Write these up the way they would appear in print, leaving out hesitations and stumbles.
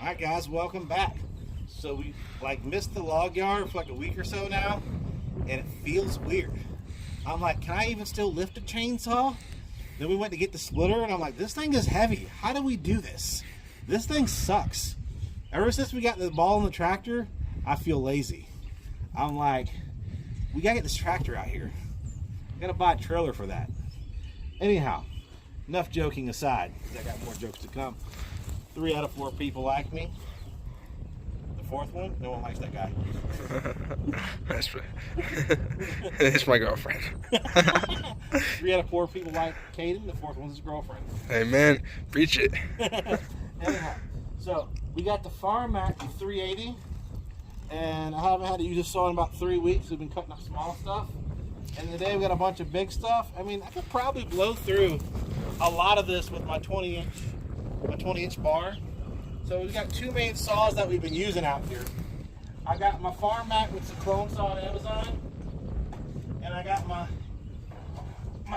Alright guys, welcome back. So we missed the log yard for like a week or so now, and it feels weird. I'm like, can I even still lift a chainsaw? Then we went to get the splitter and I'm like, this thing is heavy. How do we do this? This thing sucks. Ever since we got the ball in the tractor, I feel lazy. I'm like, we gotta get this tractor out here. Gotta buy a trailer for that. Anyhow, enough joking aside, because I got more jokes to come. 3 out of 4 people like me. The 4th one, no one likes that guy. It's my girlfriend. 3 out of 4 people like Caden. The 4th one's his girlfriend. Hey man, preach it. Anyhow, so we got the Firewood F380, and I haven't had to use this saw in about 3 weeks. We've been cutting up small stuff, and today we got a bunch of big stuff. I mean, I could probably blow through a lot of this with my 20-inch bar. So we've got 2 main saws that we've been using out here. I got my Firewood with the clone saw on Amazon, and I got my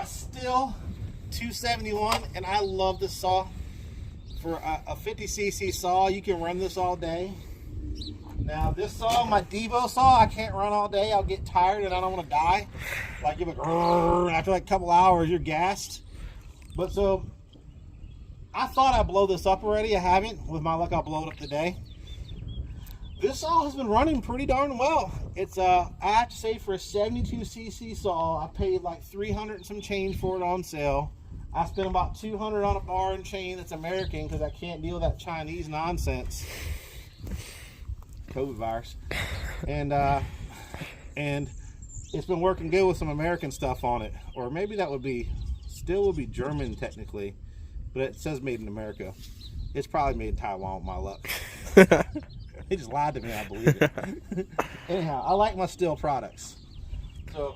Stihl 271, and I love this saw. For a 50cc saw, you can run this all day. Now this saw, my Devo saw, I can't run all day. I'll get tired and I don't want to die. Like give it, after like a couple hours, you're gassed. But so I thought I'd blow this up already. I haven't. With my luck, I'll blow it up today. This saw has been running pretty darn well. It's I have to say, for a 72cc saw, I paid like 300 and some change for it on sale. I spent about 200 on a bar and chain that's American because I can't deal with that Chinese nonsense. COVID virus. And it's been working good with some American stuff on it. Or maybe that would be, Stihl would be German technically, but it says made in America. It's probably made in Taiwan with my luck. They just lied to me, I believe it. Anyhow, I like my Stihl products. So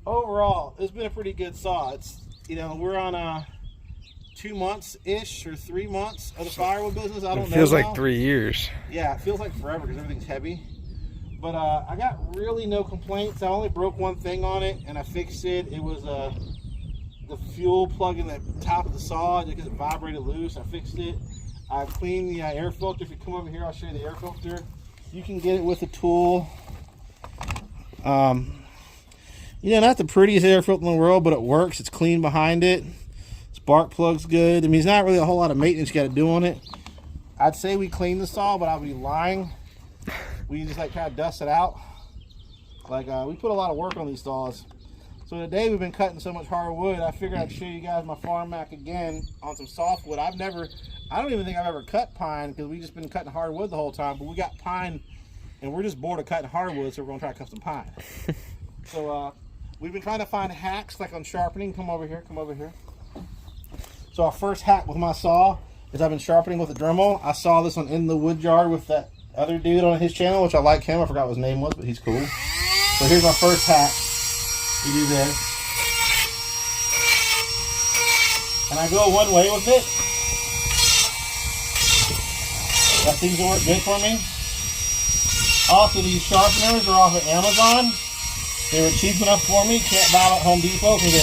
overall, it's been a pretty good saw. It's, you know, we're on 2 months-ish or 3 months of the firewood business. I don't know. It feels now. like 3 years. Yeah, it feels like forever because everything's heavy. But I got really no complaints. I only broke one thing on it, and I fixed it. It was the fuel plug in the top of the saw because it vibrated loose. I fixed it. I cleaned the air filter. If you come over here, I'll show you the air filter. You can get it with a tool. You know, not the prettiest air filter in the world, but it works. It's clean behind it. Spark plug's good. I mean, it's not really a whole lot of maintenance you got to do on it. I'd say we cleaned the saw, but I would be lying. We just like kind of dust it out. Like we put a lot of work on these saws. So today we've been cutting so much hardwood, I figured I'd show you guys my Firewood again on some softwood. I don't even think I've ever cut pine because we've just been cutting hardwood the whole time, but we got pine and we're just bored of cutting hardwood, so we're gonna try to cut some pine. So we've been trying to find hacks like on sharpening. Come over here, come over here. So our first hack with my saw is I've been sharpening with a Dremel. I saw this one in the wood yard with that other dude on his channel, which I like him. I forgot what his name was, but he's cool. So here's my first hack. You do this. And I go one way with it. That seems to work good for me. Also, these sharpeners are off of Amazon. They were cheap enough for me. Can't buy them at Home Depot because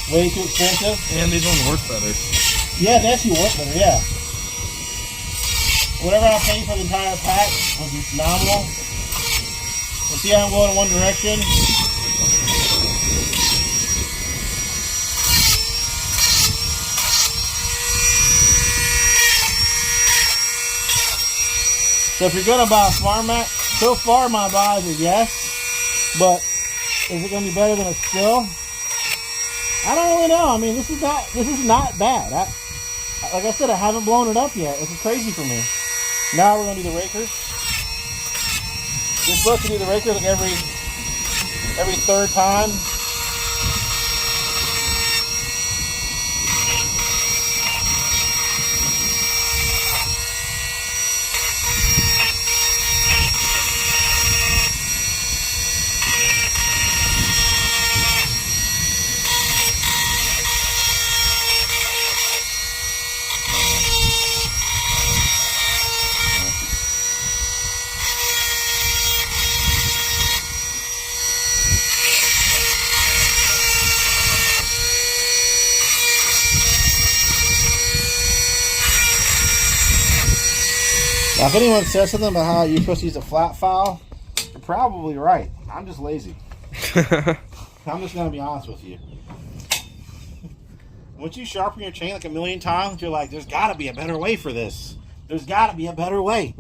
they're way too expensive. And these ones work better. Yeah, they actually work better, yeah. Whatever I paid for the entire pack would be phenomenal. And see how I'm going in one direction? So if you're going to buy a Firewood, so far my advice is yes, but is it going to be better than a Stihl? I don't really know. I mean, this is not bad. Like I said, I haven't blown it up yet. This is crazy for me. Now we're going to do the rakers. You're supposed to do the rakers like every third time. Now, if anyone says something about how you're supposed to use a flat file, you're probably right. I'm just lazy. I'm just going to be honest with you. Once you sharpen your chain like a million times, you're like, there's got to be a better way for this. There's got to be a better way.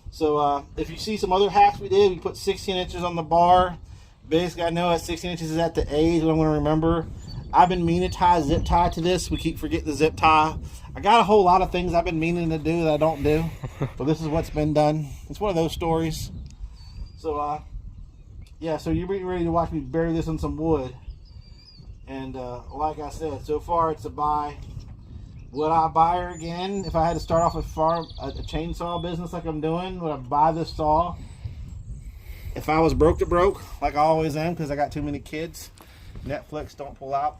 So if you see some other hacks we did, we put 16 inches on the bar. Basically, I know that 16 inches is at the age, what I'm going to remember. I've been meaning to tie a zip tie to this. We keep forgetting the zip tie. I got a whole lot of things I've been meaning to do that I don't do. But this is what's been done. It's one of those stories. So, yeah, so you're ready to watch me bury this in some wood. And like I said, so far it's a buy. Would I buy her again if I had to start off a chainsaw business like I'm doing? Would I buy this saw? If I was broke to broke, like I always am because I got too many kids, Netflix don't pull out,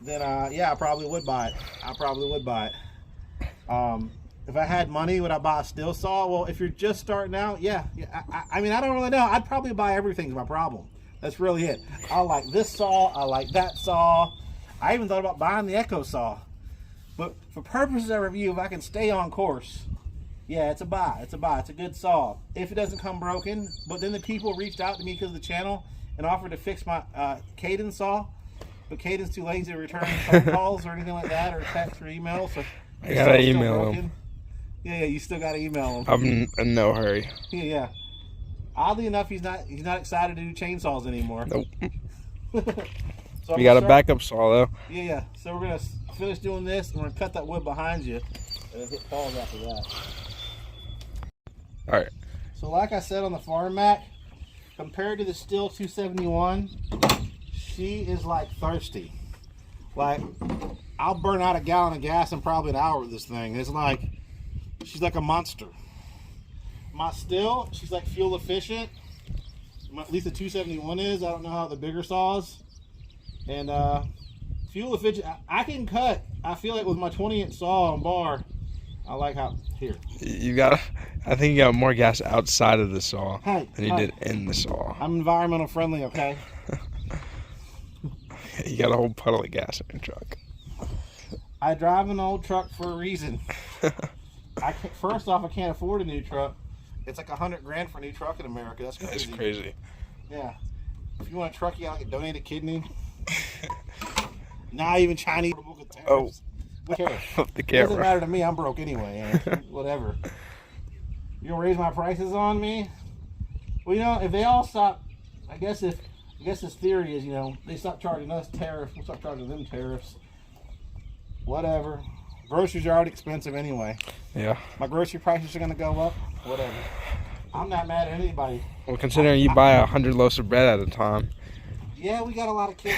then yeah, I probably would buy it. I probably would buy it. If I had money, would I buy a steel saw? Well, if you're just starting out, yeah. I mean, I don't really know. I'd probably buy everything's my problem. That's really it. I like this saw. I like that saw. I even thought about buying the Echo saw. But for purposes of review, if I can stay on course, yeah, it's a buy. It's a buy. It's a good saw. If it doesn't come broken, but then the people reached out to me because of the channel and offered to fix my Caden saw. But Caden's too lazy to return phone calls or anything like that, or text or email. So I gotta email him. Yeah, you still gotta email him. I'm in no hurry. Yeah. Oddly enough, he's not excited to do chainsaws anymore. Nope. So We got a backup saw though. Yeah. So we're gonna finish doing this, and we're gonna cut that wood behind you, and then hit pause after that. All right. So like I said on the Farm Mac, compared to the Stihl 271, she is like thirsty. Like, I'll burn out a gallon of gas in probably an hour with this thing. It's like, she's like a monster. My Stihl, she's like fuel efficient. At least the 271 is. I don't know how the bigger saws. And fuel efficient. I can cut. I feel like with my 20-inch saw on bar, I like how, here. You got, I think you got more gas outside of the saw than you did in the saw. I'm environmental friendly, okay? You got a whole puddle of gas in your truck. I drive an old truck for a reason. First off, I can't afford a new truck. It's like $100 grand for a new truck in America. That's crazy. That's crazy. Yeah. If you want a truck, you gotta donate a kidney. Not even Chinese. Oh. What cares? The It camera. doesn't matter to me. I'm broke anyway. Whatever. You gonna raise my prices on me? Well, you know, if they all stop, I guess this theory is, you know, they stop charging us tariffs, we'll stop charging them tariffs. Whatever. Groceries are already expensive anyway. Yeah. My grocery prices are gonna go up. Whatever. I'm not mad at anybody. Well, considering you buy 100 loaves of bread at a time. Yeah, we got a lot of kids.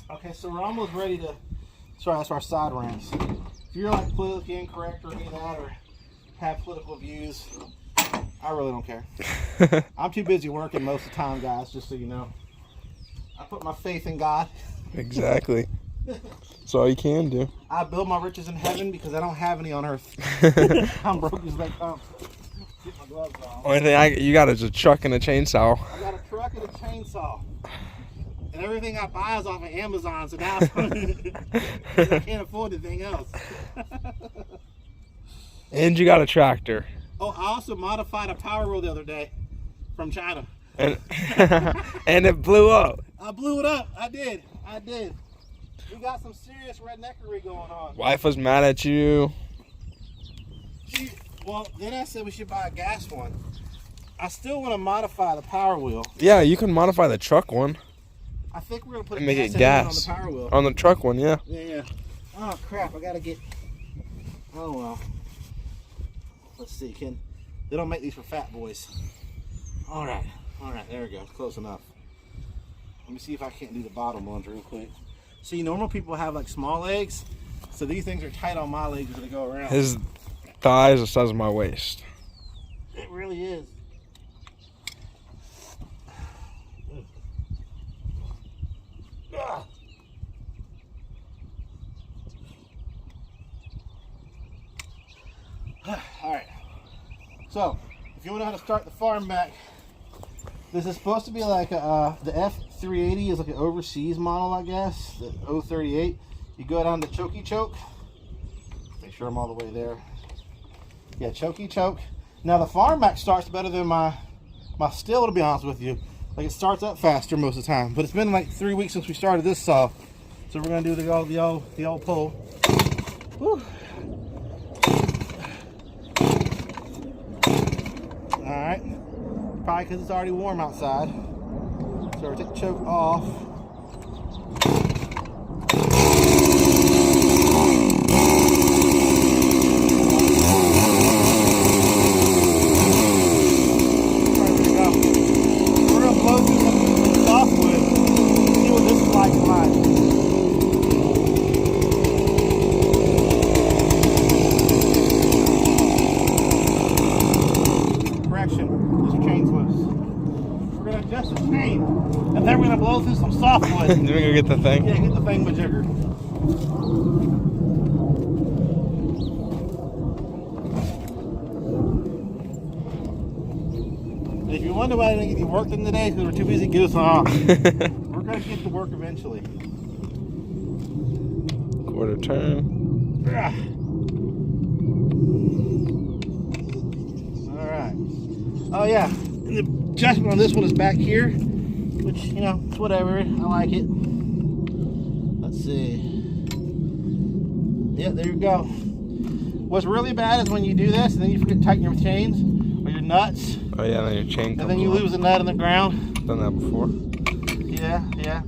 Okay, so we're almost ready to. Sorry, that's our side rants. If you're like politically incorrect or any of that, or have political views, I really don't care. I'm too busy working most of the time, guys, just so you know. I put my faith in God. Exactly. That's all you can do. I build my riches in heaven because I don't have any on earth. I'm broke as they come. Get my gloves on. Only thing you got is a truck and a chainsaw. I got a truck and a chainsaw. And everything I buy is off of Amazon, so now I can't afford anything else. And you got a tractor. Oh, I also modified a power wheel the other day from China. And, and it blew up. I blew it up. I did. We got some serious redneckery going on. Wife was mad at you. Well, then I said we should buy a gas one. I still want to modify the power wheel. Yeah, you can modify the truck one. I think we're going to put And a make it gas on the power wheel. On the truck one, yeah. Yeah. Oh, crap. I got to get... Oh, well. Let's see. They don't make these for fat boys. All right. There we go. Close enough. Let me see if I can't do the bottom ones real quick. See, normal people have like small legs, so these things are tight on my legs as they go around. His thigh is the size of my waist. It really is. All right. So, if you want to know how to start the Farm Mac, this is supposed to be like the F380 is like an overseas model, I guess. The 038. You go down to Chokey Choke. Make sure I'm all the way there. Yeah, chokey choke. Now the farm mac starts better than my steel, to be honest with you. Like it starts up faster most of the time. But it's been like 3 weeks since we started this saw. So we're gonna do the old pull. Whew. Alright. Probably because it's already warm outside. So we'll take the choke off. And then we're gonna blow through some softwood. Then we go get the thing? Yeah, get the thing majigger. If you wonder why I didn't get any work done today, because we're too busy goosing off. We're gonna get to work eventually. Quarter turn. Alright. Oh yeah. And the adjustment on this one is back here. Which, you know, it's whatever. I like it. Let's see. Yeah, there you go. What's really bad is when you do this and then you forget to tighten your chains or your nuts. Oh yeah, then your chain comes and then you lose a nut in the ground. Done that before? Yeah, yeah.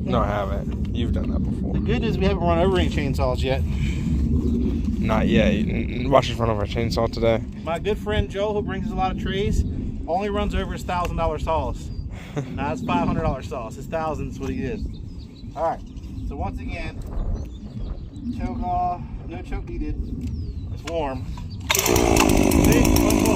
No, I haven't. You've done that before. The good news is we haven't run over any chainsaws yet. Not yet. Watch us run over a chainsaw today. My good friend Joe, who brings us a lot of trees, only runs over his $1,000 saws. Now it's $500 saws. His $1,000 is what he is. All right. So once again, choke off. No choke needed. It's warm. See? One more.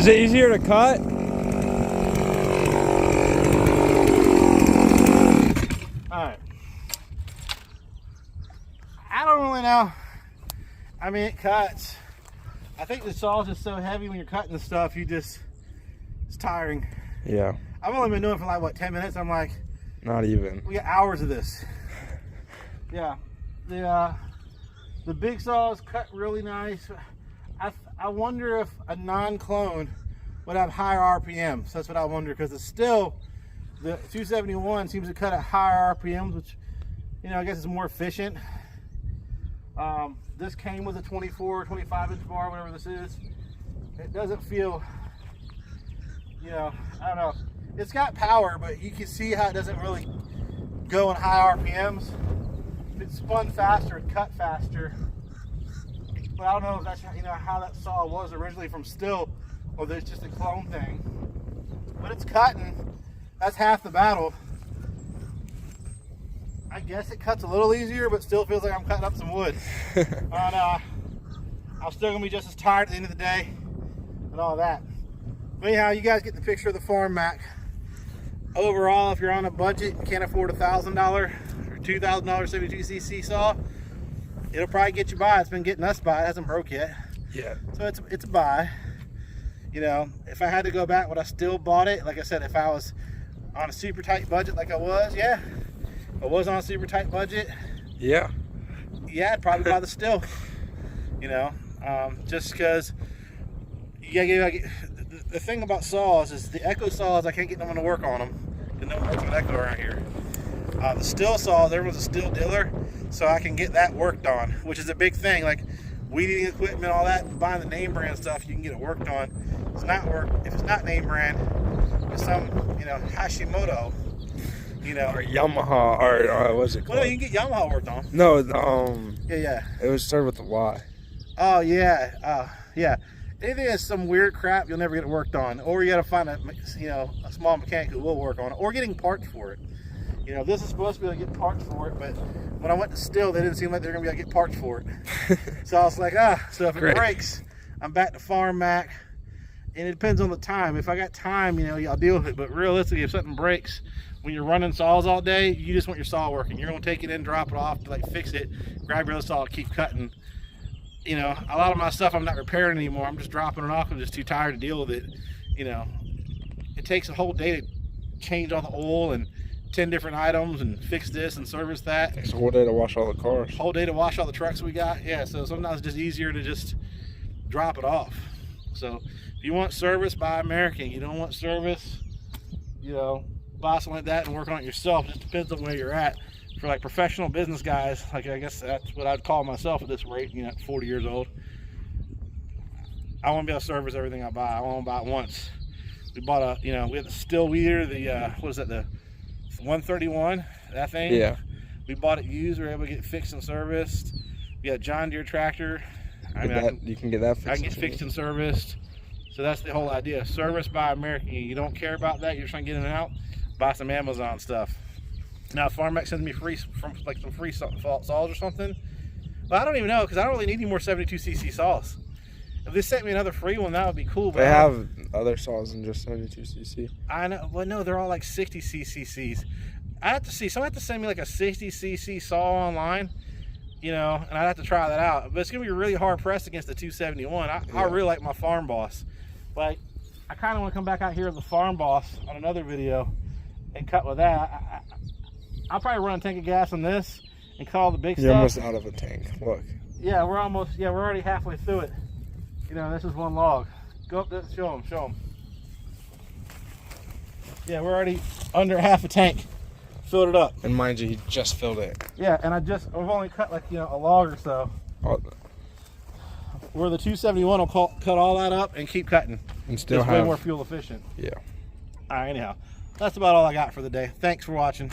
Is it easier to cut? Alright. I don't really know. I mean, it cuts. I think the saw is just so heavy when you're cutting the stuff, it's tiring. Yeah. I've only been doing it for like, what, 10 minutes? I'm like, not even. We got hours of this. Yeah. The big saws cut really nice. I wonder if a non-clone would have higher RPMs. That's what I wonder, because it's still, the 271 seems to cut at higher RPMs, which, I guess is more efficient. This came with a 24, 25 inch bar, whatever this is. It doesn't feel, I don't know. It's got power, but you can see how it doesn't really go in high RPMs. If it spun faster, it cut faster. But I don't know if that's how that saw was originally from still, or there's just a clone thing. But it's cutting. That's half the battle. I guess it cuts a little easier, but still feels like I'm cutting up some wood. I'm still gonna be just as tired at the end of the day and all that. But anyhow, you guys get the picture of the Farm Mac. Overall, if you're on a budget and can't afford $1,000 or $2,000 72cc saw, it'll probably get you by. It's been getting us by. It hasn't broke yet. Yeah. So it's a buy. If I had to go back, would I still bought it? Like I said, if I was on a super tight budget like I was, yeah. If I was on a super tight budget, yeah, I'd probably buy the still. Just because the thing about saws is the Echo saws, I can't get no one to work on them. No one works with Echo around here. The still saws, everyone's a still dealer, so I can get that worked on, which is a big thing. Like weed eating equipment, all that, and buying the name brand stuff, you can get it worked on. If it's not name brand, it's some Hashimoto. Or Yamaha, or what's it called? Well, no, you can get Yamaha worked on. No, Yeah. It was started with a Y. Oh yeah, yeah. Anything that's some weird crap, you'll never get it worked on, or you got to find a small mechanic who will work on it, or getting parts for it. This is supposed to be able to get parts for it, but when I went to Still, they didn't seem like they were gonna be able to get parts for it. So I was like, so if it breaks, I'm back to Farm Mac, and it depends on the time. If I got time, I'll deal with it. But realistically, if something breaks, when you're running saws all day, you just want your saw working. You're gonna take it in, drop it off, to fix it, grab your other saw, keep cutting. A lot of my stuff I'm not repairing anymore. I'm just dropping it off. I'm just too tired to deal with it. It takes a whole day to change all the oil and 10 different items and fix this and service that. It takes a whole day to wash all the cars. Whole day to wash all the trucks we got. Yeah, so sometimes it's just easier to just drop it off. So if you want service, buy American. You don't want service, buy something like that and work on it yourself. It just depends on where you're at. For professional business guys, I guess that's what I'd call myself at this rate, at 40 years old. I want to be able to service everything I buy. I want to buy it once. We bought we had the Still weeder, the 131, that thing. Yeah. We bought it used. We were able to get it fixed and serviced. We got a John Deere tractor. You can get that fixed. I can get fixed and serviced. So that's the whole idea. Service by American. You don't care about that. You're just trying to get in and out. Buy some Amazon stuff. Now, if Farm Mac sends me free some free saws or something, well, I don't even know, because I don't really need any more 72cc saws. If they sent me another free one, that would be cool. But they have other saws than just 72cc. I know. Well, no, they're all 60cc's. I have to see. Someone have to send me a 60cc saw online, and I'd have to try that out. But it's gonna be really hard pressed against the 271. I really like my Farm Boss. I kind of want to come back out here with the Farm Boss on another video and cut with that. I'll probably run a tank of gas on this and cut all the big stuff. You're almost out of a tank. Look. Yeah, we're already halfway through it. This is one log. Go up there, show them. Yeah, we're already under half a tank. Filled it up. And mind you, he just filled it. Yeah, and I've only cut a log or so. Where the 271 will cut all that up and keep cutting. And still it's way more fuel efficient. Yeah. All right, anyhow, that's about all I got for the day. Thanks for watching.